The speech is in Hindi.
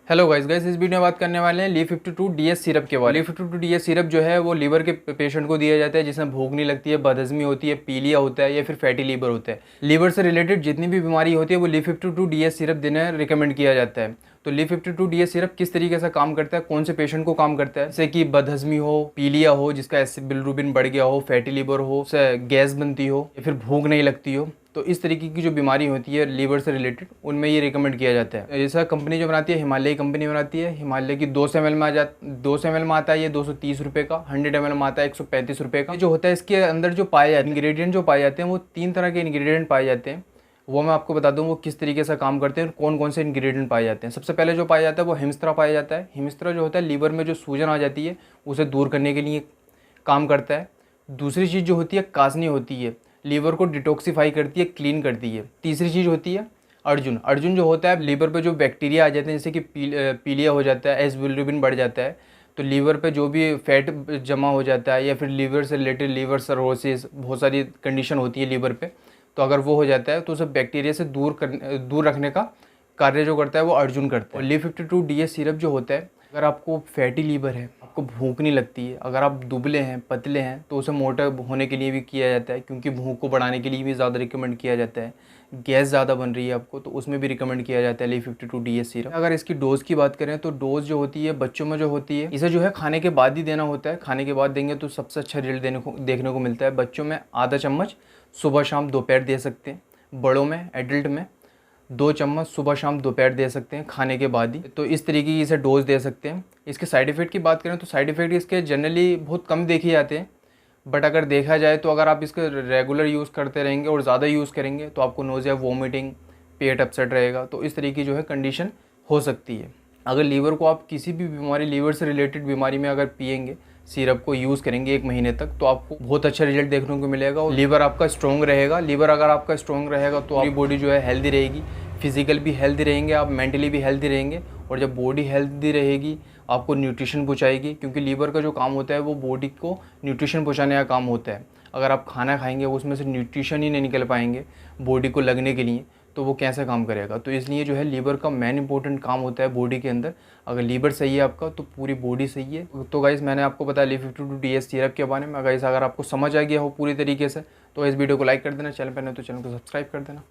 हेलो गाइस इस वीडियो में बात करने वाले हैं Li52 DS सिरप के बारे में। Li52 DS सिरप जो है वो लीवर के पेशेंट को दिया जाता है जिसमें भूख नहीं लगती है, बदहजमी होती है, पीलिया होता है या फिर फैटी लीवर होता है। लीवर से रिलेटेड जितनी भी बीमारी होती है वो Li52 DS सिरप देना रिकमेंड किया जाता है। तो Li52 DS सिरप किस तरीके से काम करता है, कौन से पेशेंट को काम करता है, जैसे कि बदहजमी हो, पीलिया हो जिसका बिलिरुबिन बढ़ गया हो, फैटी लीवर हो, गैस बनती हो या फिर भूख नहीं लगती हो, तो इस तरीके की जो बीमारी होती है लीवर से रिलेटेड उनमें ये रिकमेंड किया जाता है। ऐसा कंपनी जो बनाती है हिमालय कंपनी बनाती है। हिमालय की 200 ml में 200 ml में आता है ये 230 रुपये का, 100 ml में आता है 135 रुपये का। जो होता है इसके अंदर जो पाए जाते हैं इंग्रेडिएंट जो पाए जाते हैं वो 3 तरह के इंग्रेडिएंट पाए जाते हैं। वो मैं आपको बता दूं वो किस तरीके से काम करते हैं और कौन कौन से इंग्रेडिएंट पाए जाते हैं। सबसे पहले जो पाया जाता है वो हिमस्त्रा पाया जाता है। हिमस्त्रा जो होता है लीवर में जो सूजन आ जाती है उसे दूर करने के लिए काम करता है। दूसरी चीज़ जो होती है कासनी होती है, लीवर को डिटॉक्सिफाई करती है, क्लीन करती है। तीसरी चीज़ होती है अर्जुन। अर्जुन जो होता है लीवर पे जो बैक्टीरिया आ जाते हैं जैसे कि पीलिया हो जाता है, बिलिरुबिन बढ़ जाता है, तो लीवर पे जो भी फैट जमा हो जाता है या फिर लीवर से रिलेटेड लीवर सर्रोसिस बहुत सारी कंडीशन होती है लीवर पे, तो अगर वो हो जाता है तो उसे बैक्टीरिया से दूर रखने का कार्य जो करता है वो अर्जुन करता है। Li52 DS सिरप जो होता है, अगर आपको फैटी लीवर है, आपको भूख नहीं लगती है, अगर आप दुबले हैं, पतले हैं, तो उसे मोटा होने के लिए भी किया जाता है, क्योंकि भूख को बढ़ाने के लिए भी ज़्यादा रिकमेंड किया जाता है। गैस ज़्यादा बन रही है आपको तो उसमें भी रिकमेंड किया जाता है Li52 DS सिरप। अगर इसकी डोज़ की बात करें तो डोज़ जो होती है बच्चों में जो होती है इसे जो है खाने के बाद ही देना होता है। खाने के बाद देंगे तो सबसे अच्छा रिजल्ट देखने को मिलता है। बच्चों में आधा चम्मच सुबह शाम दोपहर दे सकते हैं, बड़ों में एडल्ट में 2 चम्मच सुबह शाम दोपहर दे सकते हैं खाने के बाद ही। तो इस तरीके की इसे डोज दे सकते हैं। इसके साइड इफ़ेक्ट की बात करें तो साइड इफ़ेक्ट इसके जनरली बहुत कम देखे जाते हैं, बट अगर देखा जाए तो अगर आप इसके रेगुलर यूज़ करते रहेंगे और ज़्यादा यूज़ करेंगे तो आपको नोज़िया, वोमिटिंग, पेट अपसेट रहेगा, तो इस तरीके की जो है कंडीशन हो सकती है। अगर लीवर को आप किसी भी बीमारी, लीवर से रिलेटेड बीमारी में अगर पिएंगे, सिरप को यूज़ करेंगे 1 महीने तक, तो आपको बहुत अच्छा रिजल्ट देखने को मिलेगा और लीवर आपका स्ट्रॉन्ग रहेगा। लीवर अगर आपका स्ट्रॉन्ग रहेगा तो आपकी बॉडी जो है हेल्दी रहेगी, फिजिकल भी हेल्दी रहेंगे, आप मेंटली भी हेल्दी रहेंगे। और जब बॉडी हेल्दी रहेगी आपको न्यूट्रिशन पहुँचाएगी, क्योंकि लीवर का जो काम होता है वो बॉडी को न्यूट्रिशन पहुँचाने का काम होता है। अगर आप खाना खाएंगे उसमें से न्यूट्रिशन ही नहीं निकल पाएंगे बॉडी को लगने के लिए, तो वो कैसे काम करेगा। तो इसलिए जो है लीवर का मेन इंपॉर्टेंट काम होता है बॉडी के अंदर। अगर लीवर सही है आपका तो पूरी बॉडी सही है। तो गाइस मैंने आपको बताया Li52 DS सिरप के बारे में। गाइस अगर आपको समझ आ गया हो पूरी तरीके से तो इस वीडियो को लाइक कर देना, चैनल पर नहीं तो चैनल को सब्सक्राइब कर देना।